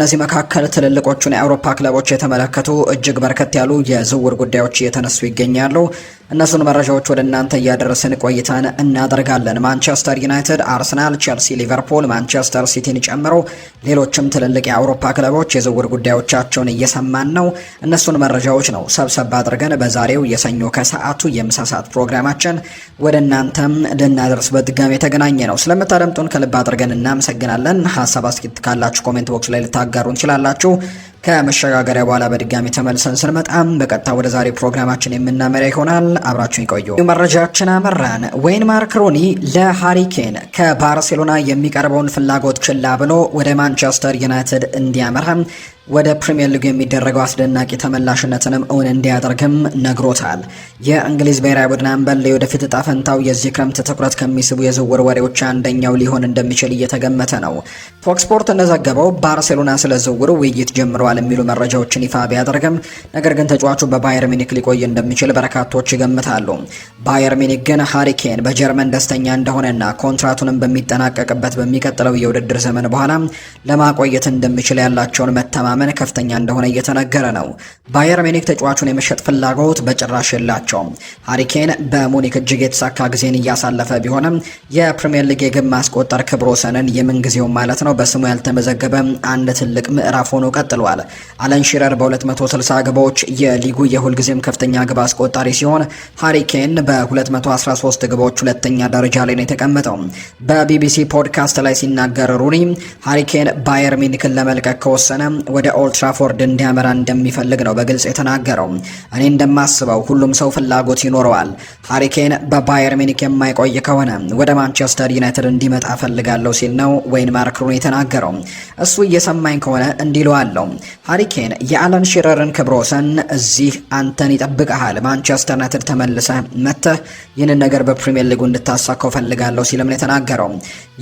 እነዚህ መካከል ትልልቆቹን የአውሮፓ ክለቦች የተመለከቱ እጅግ በርከት ያሉ የዝውውር ጉዳዮች እየተነሱ ይገኛሉ። እነሱን መረጃዎች ወደ እናንተ እያደረስን ቆይታን እናደርጋለን። ማንቸስተር ዩናይትድ፣ አርሰናል፣ ቼልሲ፣ ሊቨርፑል፣ ማንቸስተር ሲቲን ጨምሮ ሌሎችም ትልልቅ የአውሮፓ ክለቦች የዝውውር ጉዳዮቻቸውን እየሰማን ነው። እነሱን መረጃዎች ነው ሰብሰብ አድርገን በዛሬው የሰኞ ከሰዓቱ የምሳ ሰዓት ፕሮግራማችን ወደ እናንተም ልናደርስ በድጋሚ የተገናኘ ነው። ስለምታደምጡን ከልብ አድርገን እናመሰግናለን። ሀሳብ አስኪት ካላችሁ ኮሜንት ቦክስ ላይ ልታጋሩ እንችላላችሁ። ከመሸጋገሪያ በኋላ በድጋሚ ተመልሰን ስንመጣም በቀጥታ ወደ ዛሬ ፕሮግራማችን የምናመራ ይሆናል። አብራችሁን ይቆዩ። መረጃችን አመራን። ዌይን ማርክ ሩኒ ለሃሪ ኬን ከባርሴሎና የሚቀርበውን ፍላጎት ችላ ብሎ ወደ ማንቸስተር ዩናይትድ እንዲያመራ ወደ ፕሪሚየር ሊግ የሚደረገው አስደናቂ ተመላሽነትንም እውን እንዲያደርግም ነግሮታል። የእንግሊዝ ብሔራዊ ቡድን አምበል የወደፊት እጣ ፈንታው የዚህ ክረምት ትኩረት ከሚስቡ የዝውውር ወሬዎች አንደኛው ሊሆን እንደሚችል እየተገመተ ነው። ፎክስ ስፖርት እንደዘገበው ባርሴሎና ስለ ዝውውሩ ውይይት ጀምረዋል የሚሉ መረጃዎችን ይፋ ቢያደርግም ነገር ግን ተጫዋቹ በባየር ሚኒክ ሊቆይ እንደሚችል በርካቶች ይገምታሉ። ባየር ሚኒክ ግን ሃሪ ኬን በጀርመን ደስተኛ እንደሆነና ኮንትራቱንም በሚጠናቀቅበት በሚቀጥለው የውድድር ዘመን በኋላ ለማቆየት እንደሚችል ያላቸውን መተማመን ከፍተኛ እንደሆነ እየተነገረ ነው። ባየር ሚኒክ ተጫዋቹን የመሸጥ ፍላጎት በጭራሽ የላቸውም። ሃሪ ኬን በሙኒክ እጅግ የተሳካ ጊዜን እያሳለፈ ቢሆንም የፕሪሚየር ሊግ የግብ ማስቆጠር ክብረ ወሰንን የምንጊዜው ማለት ነው በስሙ ያልተመዘገበ አንድ ትልቅ ምዕራፍ ሆኖ ቀጥሏል። አለን ሺረር በ260 ግቦች የሊጉ የሁልጊዜም ከፍተኛ ግብ አስቆጣሪ ሲሆን ሃሪ ኬን በ213 ግቦች ሁለተኛ ደረጃ ላይ ነው የተቀመጠው። በቢቢሲ ፖድካስት ላይ ሲናገር ሩኒ ሃሪ ኬን ባየር ሚኒክን ለመልቀቅ ከወሰነ ወደ ኦልድ ትራፎርድ እንዲያመራ እንደሚፈልግ ነው በግልጽ የተናገረው። እኔ እንደማስበው ሁሉም ሰው ፍላጎት ይኖረዋል። ሃሪ ኬን በባየር ሚኒክ የማይቆይ ከሆነ ወደ ማንቸስተር ዩናይትድ እንዲመጣ ፈልጋለሁ ሲል ነው ዌይን ማርክ ሩኒ የተናገረው። እሱ እየሰማኝ ከሆነ እንዲለዋለሁ። ሃሪ ኬን የአለን ሺረርን ክብረ ወሰን እዚህ አንተን ይጠብቀሃል። ማንቸስተር ዩናይትድ ተመልሰህ መጥተህ ይህንን ነገር በፕሪሚየር ሊጉ እንድታሳካው ፈልጋለሁ ሲልም ነው የተናገረው።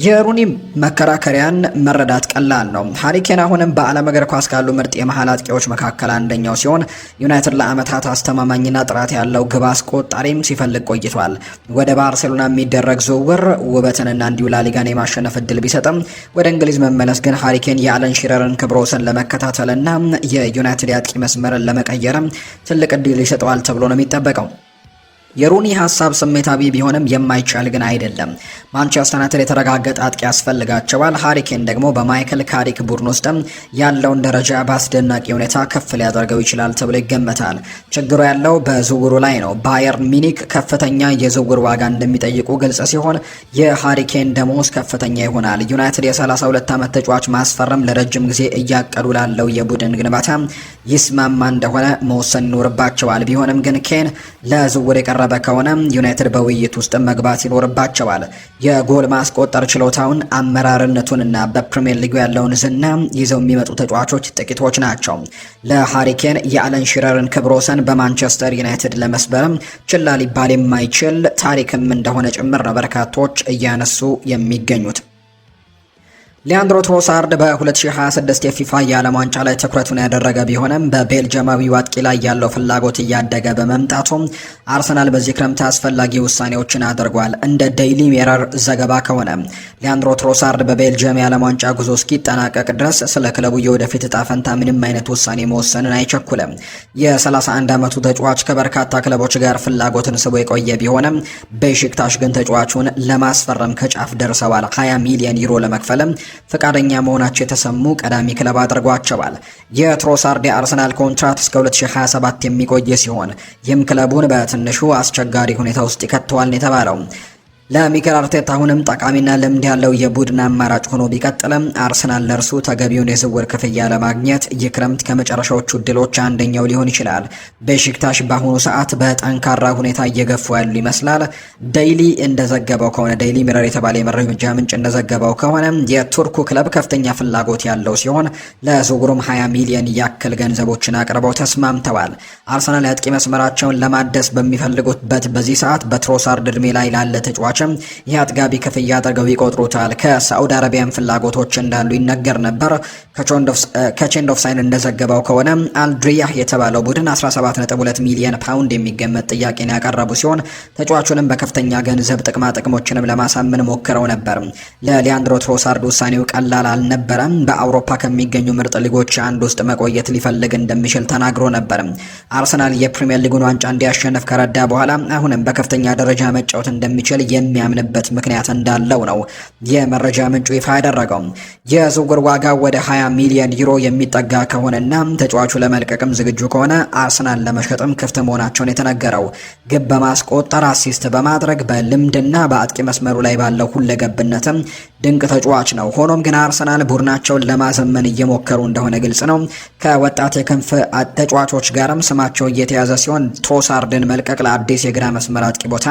የሩኒ መከራከሪያን መረዳት ቀላል ነው። ሃሪ ኬን አሁንም በዓለም እግር ኳስ ካሉ ምርጥ የመሃል አጥቂዎች መካከል አንደኛው ሲሆን ዩናይትድ ለዓመታት አስተማማኝና ጥራት ያለው ግብ አስቆጣሪም ሲፈልግ ቆይቷል። ወደ ባርሴሎና የሚደረግ ዝውውር ውበትንና እንዲሁ ላሊጋን የማሸነፍ እድል ቢሰጥም ወደ እንግሊዝ መመለስ ግን ሃሪ ኬን የአለን ሺረርን ክብረ ወሰን ለመከታተልና የዩናይትድ የአጥቂ መስመርን ለመቀየርም ትልቅ እድል ይሰጠዋል ተብሎ ነው የሚጠበቀው። የሩኒ ሀሳብ ስሜታዊ ቢሆንም የማይቻል ግን አይደለም። ማንቸስተር ዩናይትድ የተረጋገጠ አጥቂ ያስፈልጋቸዋል። ሃሪ ኬን ደግሞ በማይክል ካሪክ ቡድን ውስጥ ያለውን ደረጃ በአስደናቂ ሁኔታ ከፍ ሊያደርገው ይችላል ተብሎ ይገመታል። ችግሩ ያለው በዝውውሩ ላይ ነው። ባየር ሚኒክ ከፍተኛ የዝውውር ዋጋ እንደሚጠይቁ ግልጽ ሲሆን የሃሪ ኬን ደሞዝ ከፍተኛ ይሆናል። ዩናይትድ የ32 ዓመት ተጫዋች ማስፈረም ለረጅም ጊዜ እያቀዱ ላለው የቡድን ግንባታ ይስማማ እንደሆነ መወሰን ይኖርባቸዋል። ቢሆንም ግን ኬን ለዝውውር የቀረበ ከሆነ ዩናይትድ በውይይት ውስጥ መግባት ይኖርባቸዋል። የጎል ማስቆጠር ችሎታውን፣ አመራርነቱንና በፕሪሚየር ሊጉ ያለውን ዝና ይዘው የሚመጡ ተጫዋቾች ጥቂቶች ናቸው። ለሃሪ ኬን የአለን ሺረርን ክብረ ወሰን በማንቸስተር ዩናይትድ ለመስበርም ችላ ሊባል የማይችል ታሪክም እንደሆነ ጭምር ነው በርካቶች እያነሱ የሚገኙት። ሊያንድሮ ትሮሳርድ በ2026 የፊፋ የዓለም ዋንጫ ላይ ትኩረቱን ያደረገ ቢሆንም በቤልጅየማዊው አጥቂ ላይ ያለው ፍላጎት እያደገ በመምጣቱ አርሰናል በዚህ ክረምት አስፈላጊ ውሳኔዎችን አድርጓል። እንደ ዴይሊ ሚረር ዘገባ ከሆነ ሊያንድሮ ትሮሳርድ በቤልጅየም የዓለም ዋንጫ ጉዞ እስኪጠናቀቅ ድረስ ስለ ክለቡ የወደፊት እጣ ፈንታ ምንም አይነት ውሳኔ መወሰንን አይቸኩልም። የ31 ዓመቱ ተጫዋች ከበርካታ ክለቦች ጋር ፍላጎትን ስቦ የቆየ ቢሆንም ቤሺክታሽ ግን ተጫዋቹን ለማስፈረም ከጫፍ ደርሰዋል። 20 ሚሊዮን ዩሮ ለመክፈልም ፈቃደኛ መሆናቸው የተሰሙ ቀዳሚ ክለብ አድርጓቸዋል። የትሮሳርድ የአርሰናል ኮንትራት እስከ 2027 የሚቆይ ሲሆን ይህም ክለቡን በትንሹ አስቸጋሪ ሁኔታ ውስጥ ይከተዋል የተባለው። ለሚኬል አርቴታ አሁንም ጠቃሚና ልምድ ያለው የቡድን አማራጭ ሆኖ ቢቀጥልም አርሰናል ለእርሱ ተገቢውን የዝውውር ክፍያ ለማግኘት የክረምት ከመጨረሻዎቹ እድሎች አንደኛው ሊሆን ይችላል። ቤሺክታሽ በአሁኑ ሰዓት በጠንካራ ሁኔታ እየገፉ ያሉ ይመስላል። ዴይሊ እንደዘገበው ከሆነ ዴይሊ ሚረር የተባለ የመረጃ ምንጭ እንደዘገበው ከሆነ የቱርኩ ክለብ ከፍተኛ ፍላጎት ያለው ሲሆን ለዝውውሩም 20 ሚሊዮን ያክል ገንዘቦችን አቅርበው ተስማምተዋል። አርሰናል የአጥቂ መስመራቸውን ለማደስ በሚፈልጉበት በዚህ ሰዓት በትሮሳርድ እድሜ ላይ ላለ ተጫዋች ተጫዋችም ይህ አጥጋቢ ክፍያ አድርገው ይቆጥሩታል። ከሳዑዲ አረቢያን ፍላጎቶች እንዳሉ ይነገር ነበር። ከቼንድ ኦፍ ሳይን እንደዘገበው ከሆነ አልድሪያህ የተባለው ቡድን 17.2 ሚሊዮን ፓውንድ የሚገመት ጥያቄን ያቀረቡ ሲሆን ተጫዋቹንም በከፍተኛ ገንዘብ ጥቅማ ጥቅሞችንም ለማሳመን ሞክረው ነበር። ለሊያንድሮ ትሮሳርድ ውሳኔው ቀላል አልነበረም። በአውሮፓ ከሚገኙ ምርጥ ሊጎች አንድ ውስጥ መቆየት ሊፈልግ እንደሚችል ተናግሮ ነበር። አርሰናል የፕሪሚየር ሊጉን ዋንጫ እንዲያሸንፍ ከረዳ በኋላ አሁንም በከፍተኛ ደረጃ መጫወት እንደሚችል የሚያምንበት ምክንያት እንዳለው ነው የመረጃ ምንጩ ይፋ ያደረገው። የዝውውር ዋጋ ወደ 20 ሚሊዮን ዩሮ የሚጠጋ ከሆነና ተጫዋቹ ለመልቀቅም ዝግጁ ከሆነ አርሰናል ለመሸጥም ክፍት መሆናቸውን የተነገረው። ግብ በማስቆጠር አሲስት በማድረግ በልምድና በአጥቂ መስመሩ ላይ ባለው ሁለገብነትም ድንቅ ተጫዋች ነው። ሆኖም ግን አርሰናል ቡድናቸውን ለማዘመን እየሞከሩ እንደሆነ ግልጽ ነው። ከወጣት የክንፍ ተጫዋቾች ጋርም ስማቸው እየተያዘ ሲሆን ትሮሳርድን መልቀቅ ለአዲስ የግራ መስመር አጥቂ ቦታ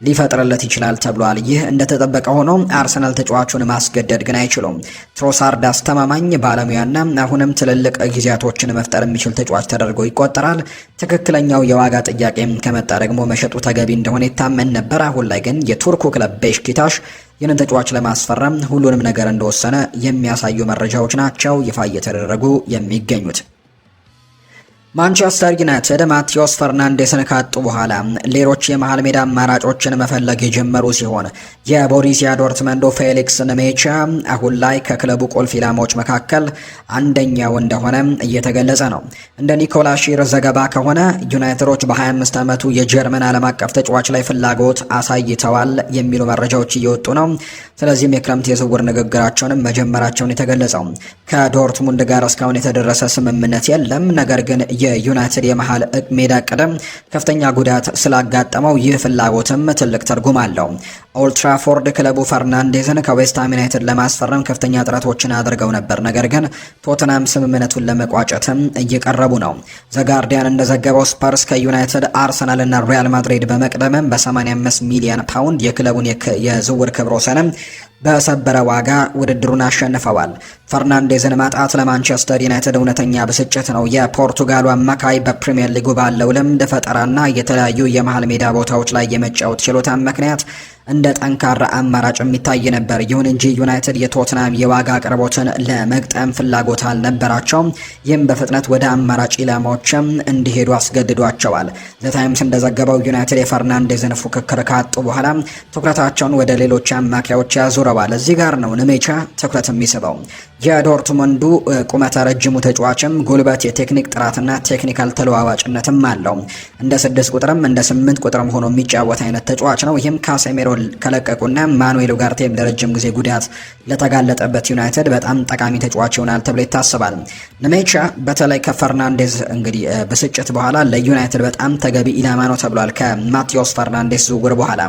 ሊፈጥርለት ይችላል ተብሏል። ይህ እንደተጠበቀ ሆኖ አርሰናል ተጫዋቹን ማስገደድ ግን አይችሉም። ትሮሳርድ አስተማማኝ ባለሙያና አሁንም ትልልቅ ጊዜያቶችን መፍጠር የሚችል ተጫዋች ተደርጎ ይቆጠራል። ትክክለኛው የዋጋ ጥያቄ ከመጣ ደግሞ መሸጡ ተገቢ እንደሆነ ይታመን ነበር። አሁን ላይ ግን የቱርኩ ክለብ ቤሽኪታሽ ይህንን ተጫዋች ለማስፈረም ሁሉንም ነገር እንደወሰነ የሚያሳዩ መረጃዎች ናቸው ይፋ እየተደረጉ የሚገኙት። ማንቸስተር ዩናይትድ ማቴዎስ ፈርናንዴስን ካጡ በኋላ ሌሎች የመሃል ሜዳ አማራጮችን መፈለግ የጀመሩ ሲሆን የቦሩሲያ ዶርትመንዱ ፌሊክስ ነሜቻ አሁን ላይ ከክለቡ ቁልፍ ኢላማዎች መካከል አንደኛው እንደሆነ እየተገለጸ ነው። እንደ ኒኮላ ሺር ዘገባ ከሆነ ዩናይትዶች በ25 ዓመቱ የጀርመን ዓለም አቀፍ ተጫዋች ላይ ፍላጎት አሳይተዋል የሚሉ መረጃዎች እየወጡ ነው። ስለዚህም የክረምት የዝውውር ንግግራቸውንም መጀመራቸውን የተገለጸው ከዶርትሙንድ ጋር እስካሁን የተደረሰ ስምምነት የለም። ነገር ግን የዩናይትድ የመሃል ሜዳ ቀደም ከፍተኛ ጉዳት ስላጋጠመው ይህ ፍላጎትም ትልቅ ትርጉም አለው። ኦልትራፎርድ ክለቡ ፈርናንዴዝን ከዌስትሃም ዩናይትድ ለማስፈረም ከፍተኛ ጥረቶችን አድርገው ነበር። ነገር ግን ቶተናም ስምምነቱን ለመቋጨትም እየቀረቡ ነው። ዘጋርዲያን እንደዘገበው ስፐርስ ከዩናይትድ፣ አርሰናል እና ሪያል ማድሪድ በመቅደምም በ85 ሚሊዮን ፓውንድ የክለቡን የዝውውር ክብረ ወሰንም በሰበረ ዋጋ ውድድሩን አሸንፈዋል። ፈርናንዴዝን ማጣት ለማንቸስተር ዩናይትድ እውነተኛ ብስጭት ነው። የፖርቱጋሉ አማካይ በፕሪሚየር ሊጉ ባለው ልምድ ፈጠራና የተለያዩ የመሃል ሜዳ ቦታዎች ላይ የመጫወት ችሎታ ምክንያት እንደ ጠንካራ አማራጭ የሚታይ ነበር። ይሁን እንጂ ዩናይትድ የቶትናም የዋጋ አቅርቦትን ለመግጠም ፍላጎት አልነበራቸውም። ይህም በፍጥነት ወደ አማራጭ ኢላማዎችም እንዲሄዱ አስገድዷቸዋል። ዘታይምስ እንደዘገበው ዩናይትድ የፈርናንዴዝን ፉክክር ካጡ በኋላ ትኩረታቸውን ወደ ሌሎች አማካዮች ያዙረዋል። እዚህ ጋር ነው ነሜቻ ትኩረት የሚስበው። የዶርትሙንዱ ቁመተ ረጅሙ ተጫዋችም ጉልበት፣ የቴክኒክ ጥራትና ቴክኒካል ተለዋዋጭነትም አለው። እንደ 6 ቁጥርም እንደ 8 ቁጥርም ሆኖ የሚጫወት አይነት ተጫዋች ነው። ይህም ካሴሜሮ ከለቀቁና ማኑኤል ኡጋርቴም ለረጅም ጊዜ ጉዳት ለተጋለጠበት ዩናይትድ በጣም ጠቃሚ ተጫዋች ይሆናል ተብሎ ይታሰባል። ነሜቻ በተለይ ከፈርናንዴዝ እንግዲህ ብስጭት በኋላ ለዩናይትድ በጣም ተገቢ ኢላማ ነው ተብሏል። ከማቴዎስ ፈርናንዴዝ ዝውውር በኋላ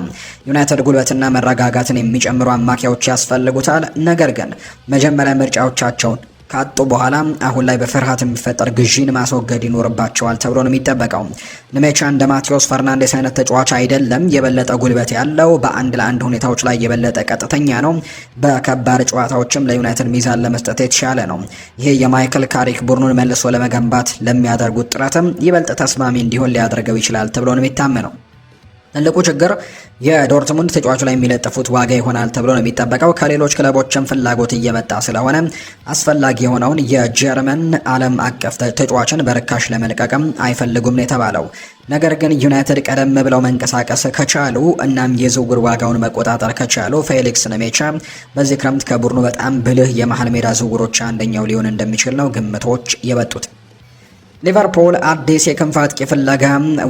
ዩናይትድ ጉልበትና መረጋጋትን የሚጨምሩ አማካዮች ያስፈልጉታል። ነገር ግን መጀመሪያ ምርጫዎቻቸውን ካጡ በኋላ አሁን ላይ በፍርሃት የሚፈጠር ግዢን ማስወገድ ይኖርባቸዋል ተብሎ ነው የሚጠበቀው። ነሜቻ እንደ ማቴዎስ ፈርናንዴስ አይነት ተጫዋች አይደለም። የበለጠ ጉልበት ያለው፣ በአንድ ለአንድ ሁኔታዎች ላይ የበለጠ ቀጥተኛ ነው። በከባድ ጨዋታዎችም ለዩናይትድ ሚዛን ለመስጠት የተሻለ ነው። ይሄ የማይክል ካሪክ ቡድኑን መልሶ ለመገንባት ለሚያደርጉት ጥረትም ይበልጥ ተስማሚ እንዲሆን ሊያደርገው ይችላል ተብሎ ነው የሚታመነው። ትልቁ ችግር የዶርትሙንድ ተጫዋቹ ላይ የሚለጥፉት ዋጋ ይሆናል ተብሎ ነው የሚጠበቀው። ከሌሎች ክለቦችም ፍላጎት እየመጣ ስለሆነ አስፈላጊ የሆነውን የጀርመን ዓለም አቀፍ ተጫዋችን በርካሽ ለመልቀቅም አይፈልጉም ነው የተባለው። ነገር ግን ዩናይትድ ቀደም ብለው መንቀሳቀስ ከቻሉ እናም የዝውውር ዋጋውን መቆጣጠር ከቻሉ ፌሊክስ ነሜቻ በዚህ ክረምት ከቡድኑ በጣም ብልህ የመሃል ሜዳ ዝውውሮች አንደኛው ሊሆን እንደሚችል ነው ግምቶች የወጡት። ሊቨርፑል አዲስ የክንፍ አጥቂ ፍለጋ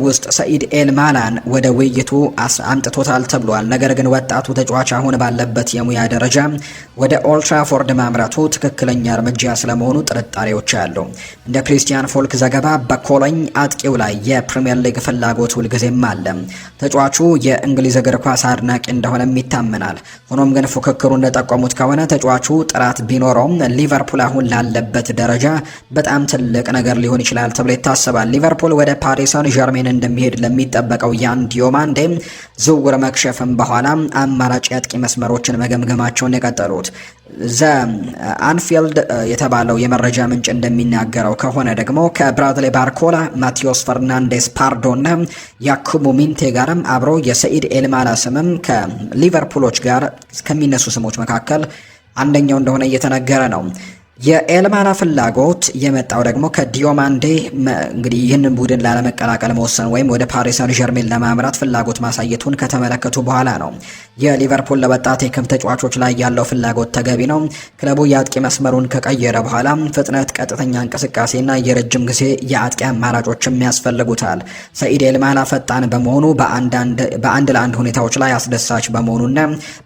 ውስጥ ሰኢድ ኤልማላን ወደ ውይይቱ አምጥቶታል ተብሏል። ነገር ግን ወጣቱ ተጫዋች አሁን ባለበት የሙያ ደረጃ ወደ ኦልትራፎርድ ማምራቱ ትክክለኛ እርምጃ ስለመሆኑ ጥርጣሬዎች አሉ። እንደ ክሪስቲያን ፎልክ ዘገባ በኮሎኝ አጥቂው ላይ የፕሪሚየር ሊግ ፍላጎት ሁልጊዜም አለ። ተጫዋቹ የእንግሊዝ እግር ኳስ አድናቂ እንደሆነም ይታመናል። ሆኖም ግን ፉክክሩ እንደጠቆሙት ከሆነ ተጫዋቹ ጥራት ቢኖረውም ሊቨርፑል አሁን ላለበት ደረጃ በጣም ትልቅ ነገር ሊሆን ይችላል ይችላል ተብሎ ይታሰባል። ሊቨርፑል ወደ ፓሪስ ሰን ዠርሜን እንደሚሄድ ለሚጠበቀው ያን ዲዮማንዴ ዝውውር መክሸፍም በኋላ አማራጭ የአጥቂ መስመሮችን መገምገማቸውን የቀጠሉት አንፊልድ የተባለው የመረጃ ምንጭ እንደሚናገረው ከሆነ ደግሞ ከብራድሌ ባርኮላ፣ ማቴዎስ ፈርናንዴስ ፓርዶ እና ያኩቡ ሚንቴ ጋርም አብሮ የሰኢድ ኤልማላ ስምም ከሊቨርፑሎች ጋር ከሚነሱ ስሞች መካከል አንደኛው እንደሆነ እየተነገረ ነው። የኤልማላ ፍላጎት የመጣው ደግሞ ከዲዮማንዴ እንግዲህ ይህንን ቡድን ላለመቀላቀል መወሰን ወይም ወደ ፓሪስ ሰን ዠርሜን ለማምራት ፍላጎት ማሳየቱን ከተመለከቱ በኋላ ነው። የሊቨርፑል ለወጣት የክንፍ ተጫዋቾች ላይ ያለው ፍላጎት ተገቢ ነው። ክለቡ የአጥቂ መስመሩን ከቀየረ በኋላ ፍጥነት፣ ቀጥተኛ እንቅስቃሴና የረጅም ጊዜ የአጥቂ አማራጮችም ያስፈልጉታል። ሰኢድ ኤልማላ ፈጣን በመሆኑ በአንድ ለአንድ ሁኔታዎች ላይ አስደሳች በመሆኑና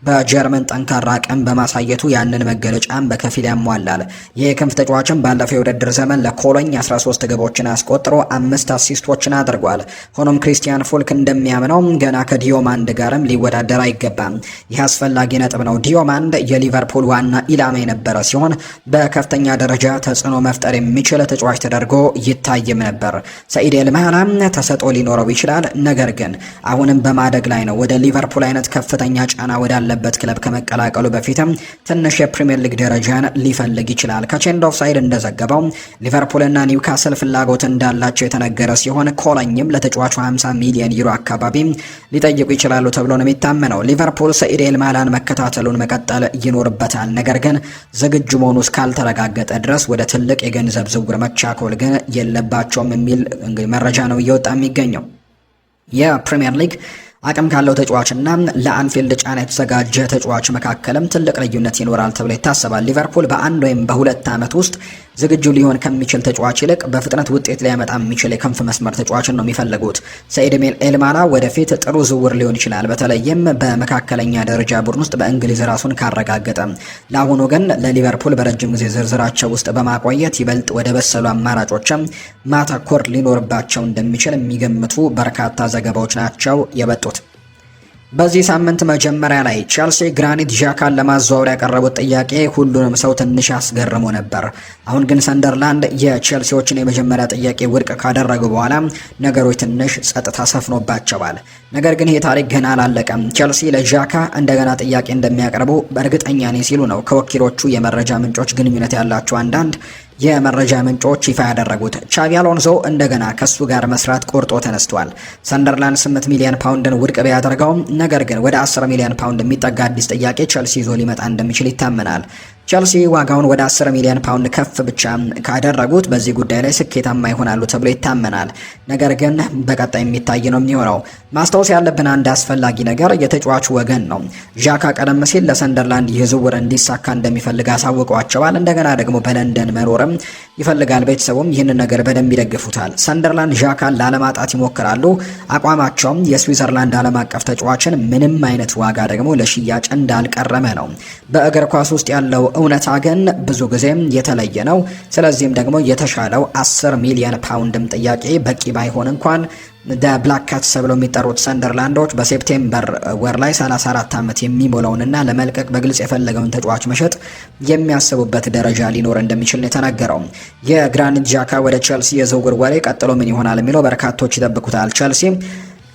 በጀርመን ጠንካራ አቅም በማሳየቱ ያንን መገለጫም በከፊል ያሟላል። የክንፍ ተጫዋችን ባለፈው የውድድር ዘመን ለኮሎኝ 13 ግቦችን አስቆጥሮ 5 አሲስቶችን አድርጓል። ሆኖም ክሪስቲያን ፉልክ እንደሚያምነው ገና ከዲዮማንድ ጋርም ሊወዳደር አይገባም። ይህ አስፈላጊ ነጥብ ነው። ዲዮማንድ የሊቨርፑል ዋና ኢላማ የነበረ ሲሆን በከፍተኛ ደረጃ ተጽዕኖ መፍጠር የሚችል ተጫዋች ተደርጎ ይታይም ነበር። ሰኢድ ኤልማላ ተሰጥኦ ሊኖረው ይችላል፣ ነገር ግን አሁንም በማደግ ላይ ነው። ወደ ሊቨርፑል አይነት ከፍተኛ ጫና ወዳለበት ክለብ ከመቀላቀሉ በፊትም ትንሽ የፕሪሚየር ሊግ ደረጃን ሊፈልግ ይችላል። ከቼንድ ኦፍ ሳይድ እንደዘገበው ሊቨርፑልና ኒውካስል ፍላጎት እንዳላቸው የተነገረ ሲሆን ኮሎኝም ለተጫዋቹ 50 ሚሊዮን ዩሮ አካባቢ ሊጠይቁ ይችላሉ ተብሎ ነው የሚታመነው። ሊቨርፑል ሰኢድ ኤልማላን መከታተሉን መቀጠል ይኖርበታል። ነገር ግን ዝግጁ መሆኑ እስካልተረጋገጠ ድረስ ወደ ትልቅ የገንዘብ ዝውውር መቻኮል ግን የለባቸውም የሚል እንግዲህ መረጃ ነው እየወጣ የሚገኘው። የፕሪሚየር ሊግ አቅም ካለው ተጫዋችና ለአንፊልድ ጫና የተዘጋጀ ተጫዋች መካከልም ትልቅ ልዩነት ይኖራል ተብሎ ይታሰባል። ሊቨርፑል በአንድ ወይም በሁለት ዓመት ውስጥ ዝግጁ ሊሆን ከሚችል ተጫዋች ይልቅ በፍጥነት ውጤት ሊያመጣ የሚችል የክንፍ መስመር ተጫዋችን ነው የሚፈልጉት። ሰኢድ ኤልማላ ወደፊት ጥሩ ዝውውር ሊሆን ይችላል፣ በተለይም በመካከለኛ ደረጃ ቡድን ውስጥ በእንግሊዝ ራሱን ካረጋገጠ። ለአሁኑ ግን ለሊቨርፑል በረጅም ጊዜ ዝርዝራቸው ውስጥ በማቆየት ይበልጥ ወደ በሰሉ አማራጮችም ማተኮር ሊኖርባቸው እንደሚችል የሚገምቱ በርካታ ዘገባዎች ናቸው የበጡት። በዚህ ሳምንት መጀመሪያ ላይ ቼልሲ ግራኒት ዣካን ለማዘዋወር ያቀረቡት ጥያቄ ሁሉንም ሰው ትንሽ አስገርሞ ነበር። አሁን ግን ሰንደርላንድ የቼልሲዎችን የመጀመሪያ ጥያቄ ውድቅ ካደረጉ በኋላ ነገሮች ትንሽ ጸጥታ ሰፍኖባቸዋል። ነገር ግን ይህ ታሪክ ገና አላለቀም። ቼልሲ ለዣካ እንደገና ጥያቄ እንደሚያቀርቡ በእርግጠኛ ነኝ ሲሉ ነው ከወኪሎቹ የመረጃ ምንጮች ግንኙነት ያላቸው አንዳንድ የመረጃ ምንጮች ይፋ ያደረጉት። ቻቪ አሎንሶ እንደገና ከሱ ጋር መስራት ቆርጦ ተነስቷል። ሰንደርላንድ 8 ሚሊዮን ፓውንድን ውድቅ ቢያደርገውም ነገር ግን ወደ 10 ሚሊዮን ፓውንድ የሚጠጋ አዲስ ጥያቄ ቼልሲ ይዞ ሊመጣ እንደሚችል ይታመናል። ቼልሲ ዋጋውን ወደ 10 ሚሊዮን ፓውንድ ከፍ ብቻ ካደረጉት በዚህ ጉዳይ ላይ ስኬታማ ይሆናሉ ተብሎ ይታመናል። ነገር ግን በቀጣይ የሚታይ ነው የሚሆነው። ማስታወስ ያለብን አንድ አስፈላጊ ነገር የተጫዋቹ ወገን ነው። ዣካ ቀደም ሲል ለሰንደርላንድ የዝውውር እንዲሳካ እንደሚፈልግ አሳውቀዋቸዋል። እንደገና ደግሞ በለንደን መኖርም ይፈልጋል። ቤተሰቡም ይህንን ነገር በደንብ ይደግፉታል። ሰንደርላንድ ዣካን ላለማጣት ይሞክራሉ። አቋማቸውም የስዊዘርላንድ ዓለም አቀፍ ተጫዋችን ምንም አይነት ዋጋ ደግሞ ለሽያጭ እንዳልቀረመ ነው። በእግር ኳስ ውስጥ ያለው እውነታ ግን ብዙ ጊዜም የተለየ ነው። ስለዚህም ደግሞ የተሻለው 10 ሚሊዮን ፓውንድም ጥያቄ በቂ ባይሆን እንኳን ብላክ ካትስ ተብለው የሚጠሩት ሰንደርላንዶች በሴፕቴምበር ወር ላይ 34 ዓመት የሚሞላውንና ለመልቀቅ በግልጽ የፈለገውን ተጫዋች መሸጥ የሚያስቡበት ደረጃ ሊኖር እንደሚችል ነው የተናገረው። የግራኒት ዣካ ወደ ቼልሲ የዝውውር ወሬ ቀጥሎ ምን ይሆናል የሚለው በርካቶች ይጠብቁታል። ቼልሲ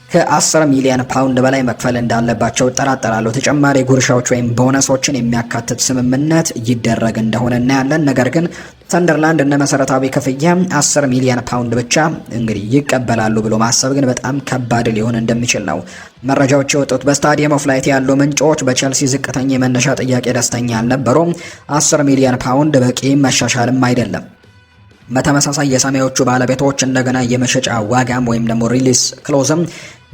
ከ10 ሚሊዮን ፓውንድ በላይ መክፈል እንዳለባቸው ጠራጠራለሁ። ተጨማሪ ጉርሻዎች ወይም ቦነሶችን የሚያካትት ስምምነት ይደረግ እንደሆነ እናያለን። ነገር ግን ሰንደርላንድ እንደ መሰረታዊ ክፍያ 10 ሚሊዮን ፓውንድ ብቻ እንግዲህ ይቀበላሉ ብሎ ማሰብ ግን በጣም ከባድ ሊሆን እንደሚችል ነው መረጃዎች የወጡት። በስታዲየም ኦፍ ላይት ያሉ ምንጮች በቼልሲ ዝቅተኛ የመነሻ ጥያቄ ደስተኛ አልነበሩም። 10 ሚሊዮን ፓውንድ በቂ መሻሻልም አይደለም። በተመሳሳይ የሰማዮቹ ባለቤቶች እንደገና የመሸጫ ዋጋም ወይም ደግሞ ሪሊስ ክሎዝም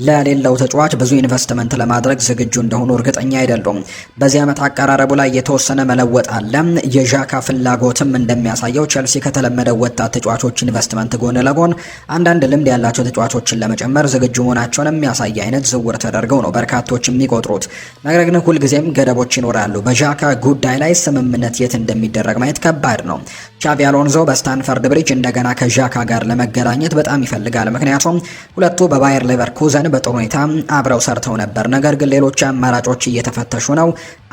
ለሌለው ተጫዋች ብዙ ኢንቨስትመንት ለማድረግ ዝግጁ እንደሆኑ እርግጠኛ አይደሉም። በዚህ ዓመት አቀራረቡ ላይ የተወሰነ መለወጥ አለ። የዣካ ፍላጎትም እንደሚያሳየው ቼልሲ ከተለመደው ወጣት ተጫዋቾች ኢንቨስትመንት ጎን ለጎን አንዳንድ ልምድ ያላቸው ተጫዋቾችን ለመጨመር ዝግጁ መሆናቸውን የሚያሳይ አይነት ዝውውር ተደርገው ነው በርካቶች የሚቆጥሩት። ነገር ግን ሁልጊዜም ገደቦች ይኖራሉ። በዣካ ጉዳይ ላይ ስምምነት የት እንደሚደረግ ማየት ከባድ ነው። ቻቪ አሎንዞ በስታንፈርድ ብሪጅ እንደገና ከዣካ ጋር ለመገናኘት በጣም ይፈልጋል። ምክንያቱም ሁለቱ በባየር ሌቨርኩዘን በጥሩ ሁኔታ አብረው ሰርተው ነበር። ነገር ግን ሌሎች አማራጮች እየተፈተሹ ነው።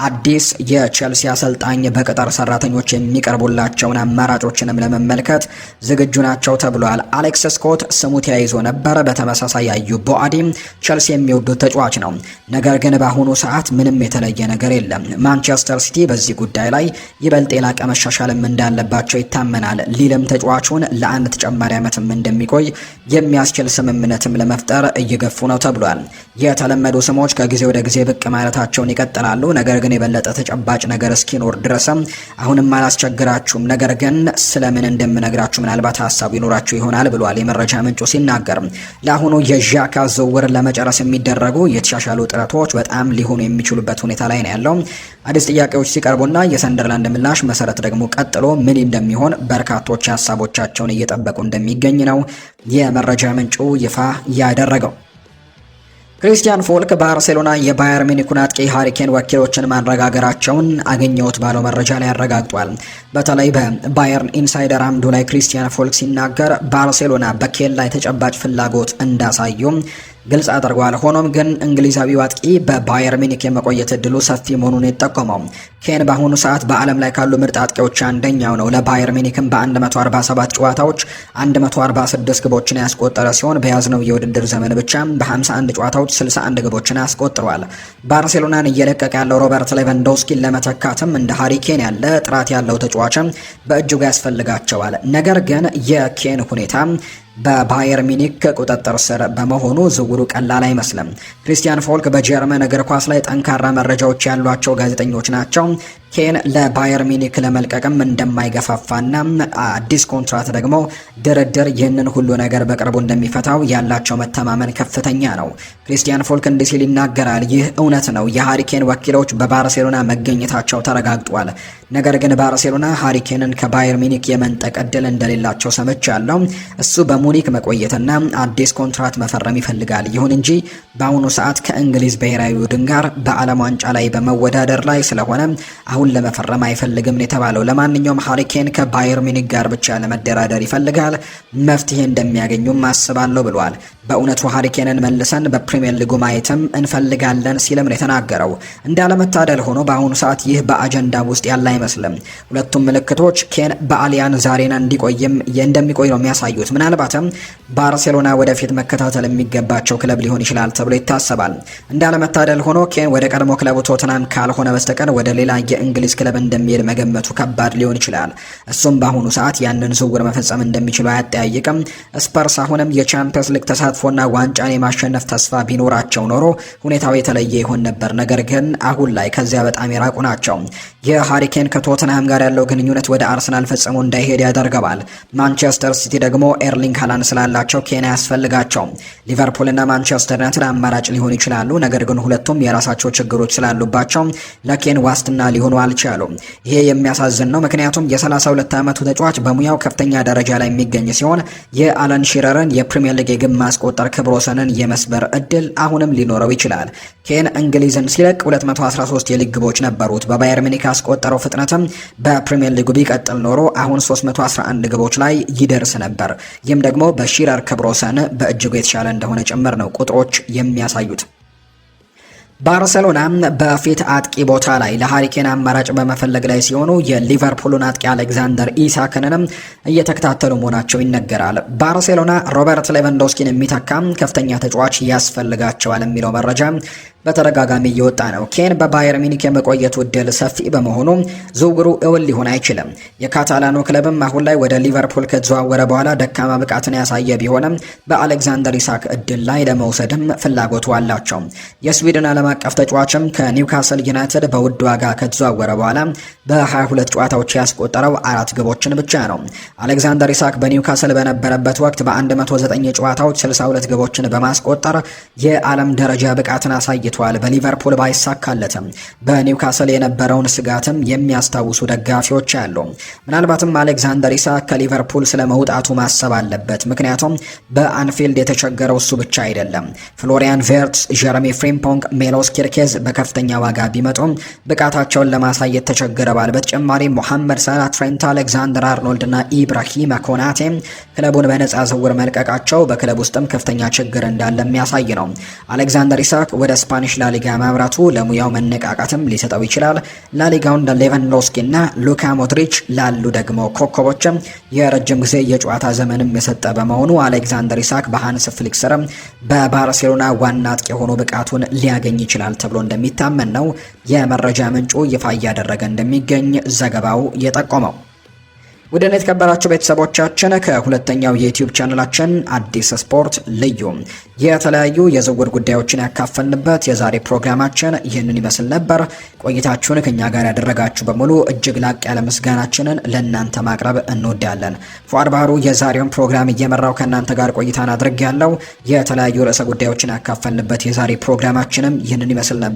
አዲስ የቼልሲ አሰልጣኝ በቅጥር ሰራተኞች የሚቀርቡላቸውን አማራጮችንም ለመመልከት ዝግጁ ናቸው ተብሏል። አሌክስ ስኮት ስሙ ተያይዞ ነበር። በተመሳሳይ አዩብ ቦአዲም ቼልሲ የሚወዱት ተጫዋች ነው። ነገር ግን በአሁኑ ሰዓት ምንም የተለየ ነገር የለም። ማንቸስተር ሲቲ በዚህ ጉዳይ ላይ ይበልጥ የላቀ መሻሻልም እንዳለባቸው ይታመናል። ሊልም ተጫዋቹን ለአንድ ተጨማሪ ዓመትም እንደሚቆይ የሚያስችል ስምምነትም ለመፍጠር እየገፉ ነው ተብሏል። የተለመዱ ስሞች ከጊዜ ወደ ጊዜ ብቅ ማለታቸውን ይቀጥላሉ። ነገር ግን የበለጠ ተጨባጭ ነገር እስኪኖር ድረስም አሁንም አላስቸግራችሁም፣ ነገር ግን ስለምን እንደምነግራችሁ ምናልባት ሀሳቡ ይኖራችሁ ይሆናል ብሏል የመረጃ ምንጩ ሲናገር። ለአሁኑ የዣካ ዝውውር ለመጨረስ የሚደረጉ የተሻሻሉ ጥረቶች በጣም ሊሆኑ የሚችሉበት ሁኔታ ላይ ነው ያለው። አዲስ ጥያቄዎች ሲቀርቡና የሰንደርላንድ ምላሽ መሰረት ደግሞ ቀጥሎ ምን እንደሚሆን በርካቶች ሀሳቦቻቸውን እየጠበቁ እንደሚገኝ ነው የመረጃ ምንጩ ይፋ ያደረገው። ክሪስቲያን ፎልክ ባርሴሎና የባየር ሚኒኩን አጥቂ ሃሪኬን ወኪሎችን ማረጋገራቸውን አገኘሁት ባለው መረጃ ላይ አረጋግጧል። በተለይ በባየርን ኢንሳይደር አምዱ ላይ ክሪስቲያን ፎልክ ሲናገር ባርሴሎና በኬን ላይ ተጨባጭ ፍላጎት እንዳሳዩም ግልጽ አድርጓል። ሆኖም ግን እንግሊዛዊው አጥቂ በባየር ሚኒክ የመቆየት እድሉ ሰፊ መሆኑን የጠቆመው ኬን በአሁኑ ሰዓት በዓለም ላይ ካሉ ምርጥ አጥቂዎች አንደኛው ነው። ለባየር ሚኒክም በ147 ጨዋታዎች 146 ግቦችን ያስቆጠረ ሲሆን በያዝነው የውድድር ዘመን ብቻ በ51 ጨዋታዎች 61 ግቦችን አስቆጥሯል። ባርሴሎናን እየለቀቀ ያለው ሮበርት ሌቫንዶስኪን ለመተካትም እንደ ሃሪኬን ያለ ጥራት ያለው ተጫዋችም በእጅጉ ያስፈልጋቸዋል። ነገር ግን የኬን ሁኔታ በባየር ሚኒክ ቁጥጥር ስር በመሆኑ ዝውውሩ ቀላል አይመስልም። ክሪስቲያን ፎልክ በጀርመን እግር ኳስ ላይ ጠንካራ መረጃዎች ያሏቸው ጋዜጠኞች ናቸው። ኬን ለባየር ሚኒክ ለመልቀቅም እንደማይገፋፋና አዲስ ኮንትራት ደግሞ ድርድር ይህንን ሁሉ ነገር በቅርቡ እንደሚፈታው ያላቸው መተማመን ከፍተኛ ነው። ክሪስቲያን ፎልክ እንዲህ ሲል ይናገራል። ይህ እውነት ነው። የሃሪኬን ወኪሎች በባርሴሎና መገኘታቸው ተረጋግጧል። ነገር ግን ባርሴሎና ሃሪኬንን ከባየር ሚኒክ የመንጠቅ እድል እንደሌላቸው ሰምቻለሁ። እሱ በሙኒክ መቆየትና አዲስ ኮንትራት መፈረም ይፈልጋል። ይሁን እንጂ በአሁኑ ሰዓት ከእንግሊዝ ብሔራዊ ቡድን ጋር በዓለም ዋንጫ ላይ በመወዳደር ላይ ስለሆነ አሁን ለመፈረም አይፈልግም የተባለው። ለማንኛውም ሃሪኬን ከባየር ሚኒክ ጋር ብቻ ለመደራደር ይፈልጋል። መፍትሄ እንደሚያገኙም አስባለሁ ብሏል። በእውነቱ ሃሪኬንን መልሰን በፕሪሚየር ሊጉ ማየትም እንፈልጋለን ሲልም ነው የተናገረው። እንዳለመታደል ሆኖ በአሁኑ ሰዓት ይህ በአጀንዳ ውስጥ ያለ አይመስልም። ሁለቱም ምልክቶች ኬን በአሊያንዝ አሬና እንደሚቆይ ነው የሚያሳዩት። ምናልባትም ባርሴሎና ወደፊት መከታተል የሚገባቸው ክለብ ሊሆን ይችላል ተብሎ ይታሰባል። እንዳለመታደል ሆኖ ኬን ወደ ቀድሞ ክለቡ ቶተናም ካልሆነ በስተቀር ወደ ሌላ የእንግሊዝ ክለብ እንደሚሄድ መገመቱ ከባድ ሊሆን ይችላል። እሱም በአሁኑ ሰዓት ያንን ዝውውር መፈጸም እንደሚችሉ አያጠያይቅም። ስፐርስ አሁንም የቻምፒየንስ ሊግ ተሳትፎና ዋንጫን የማሸነፍ ተስፋ ቢኖራቸው ኖሮ ሁኔታው የተለየ ይሆን ነበር። ነገር ግን አሁን ላይ ከዚያ በጣም የራቁ ናቸው። የሃሪኬን ከቶተንሃም ጋር ያለው ግንኙነት ወደ አርሰናል ፈጽሞ እንዳይሄድ ያደርገዋል። ማንቸስተር ሲቲ ደግሞ ኤርሊንግ ሃላንድ ስላላቸው ኬን አያስፈልጋቸውም። ሊቨርፑልና ማንቸስተር ዩናይትድ አማራጭ ሊሆኑ ይችላሉ። ነገር ግን ሁለቱም የራሳቸው ችግሮች ስላሉባቸው ለኬን ዋስትና ሊሆኑ አልቻሉም። ይሄ የሚያሳዝን ነው። ምክንያቱም የ32 ዓመቱ ተጫዋች በሙያው ከፍተኛ ደረጃ ላይ የሚገኝ ሲሆን የአለን ሺረርን የፕሪሚየር ሊግ የግብ ማስቆጠር ክብረ ወሰንን የመስበር እድል አሁንም ሊኖረው ይችላል። ኬን እንግሊዝን ሲለቅ 213 የሊግ ግቦች ነበሩት። በባየር ሚኒክ ያስቆጠረው ፍጥነትም በፕሪሚየር ሊጉ ቢቀጥል ኖሮ አሁን 311 ግቦች ላይ ይደርስ ነበር። ይህም ደግሞ በሺረር ክብረ ወሰን በእጅጉ የተሻለ እንደሆነ ጭምር ነው ቁጥሮች የሚያሳዩት። ባርሴሎና በፊት አጥቂ ቦታ ላይ ለሃሪኬን አማራጭ በመፈለግ ላይ ሲሆኑ የሊቨርፑልን አጥቂ አሌክዛንደር ኢሳክንንም እየተከታተሉ መሆናቸው ይነገራል። ባርሴሎና ሮበርት ሌቫንዶስኪን የሚተካም ከፍተኛ ተጫዋች ያስፈልጋቸዋል የሚለው መረጃ በተደጋጋሚ እየወጣ ነው። ኬን በባየር ሚኒክ የመቆየቱ እድል ሰፊ በመሆኑ ዝውውሩ እውን ሊሆን አይችልም። የካታላኑ ክለብም አሁን ላይ ወደ ሊቨርፑል ከተዘዋወረ በኋላ ደካማ ብቃትን ያሳየ ቢሆንም በአሌክዛንደር ኢሳክ እድል ላይ ለመውሰድም ፍላጎቱ አላቸው። የስዊድን ዓለም አቀፍ ተጫዋችም ከኒውካስል ዩናይትድ በውድ ዋጋ ከተዘዋወረ በኋላ በ22 ጨዋታዎች ያስቆጠረው 4 ግቦችን ብቻ ነው። አሌክዛንደር ኢሳክ በኒውካስል በነበረበት ወቅት በ109 ጨዋታዎች 62 ግቦችን በማስቆጠር የዓለም ደረጃ ብቃትን አሳይቷል። ቆይቷል። በሊቨርፑል ባይሳካለትም በኒውካስል የነበረውን ስጋትም የሚያስታውሱ ደጋፊዎች አሉ። ምናልባትም አሌክዛንደር ኢሳክ ከሊቨርፑል ስለ መውጣቱ ማሰብ አለበት። ምክንያቱም በአንፊልድ የተቸገረው እሱ ብቻ አይደለም። ፍሎሪያን ቬርትስ፣ ጀረሚ ፍሪምፖንግ፣ ሜሎስ ኪርኬዝ በከፍተኛ ዋጋ ቢመጡም ብቃታቸውን ለማሳየት ተቸግረዋል። በተጨማሪ ሞሐመድ ሳላ፣ ትሬንት አሌክዛንደር አርኖልድ እና ኢብራሂማ ኮናቴ ክለቡን በነጻ ዝውውር መልቀቃቸው በክለብ ውስጥም ከፍተኛ ችግር እንዳለ የሚያሳይ ነው። አሌክዛንደር ኢሳክ ወደ ስፓኒሽ ላሊጋ ማምራቱ ለሙያው መነቃቃትም ሊሰጠው ይችላል። ላሊጋውን ለሌቫንዶስኪ እና ሉካ ሞድሪች ላሉ ደግሞ ኮከቦችም የረጅም ጊዜ የጨዋታ ዘመንም የሰጠ በመሆኑ አሌክዛንደር ኢሳክ በሃንስ ፍሊክ ስር በባርሴሎና ዋና አጥቂ ሆኖ ብቃቱን ሊያገኝ ይችላል ተብሎ እንደሚታመን ነው የመረጃ ምንጩ ይፋ እያደረገ እንደሚገኝ ዘገባው የጠቆመው። ውድን የተከበራችሁ ቤተሰቦቻችን ከሁለተኛው የዩቲዩብ ቻናላችን አዲስ ስፖርት ልዩ የተለያዩ የዝውውር ጉዳዮችን ያካፈልንበት የዛሬ ፕሮግራማችን ይህንን ይመስል ነበር። ቆይታችሁን ከኛ ጋር ያደረጋችሁ በሙሉ እጅግ ላቅ ያለ ምስጋናችንን ለእናንተ ማቅረብ እንወዳለን። ፉአድ ባህሩ የዛሬውን ፕሮግራም እየመራው ከእናንተ ጋር ቆይታን አድርጌያለሁ። የተለያዩ ርዕሰ ጉዳዮችን ያካፈልንበት የዛሬ ፕሮግራማችንም ይህንን ይመስል ነበር።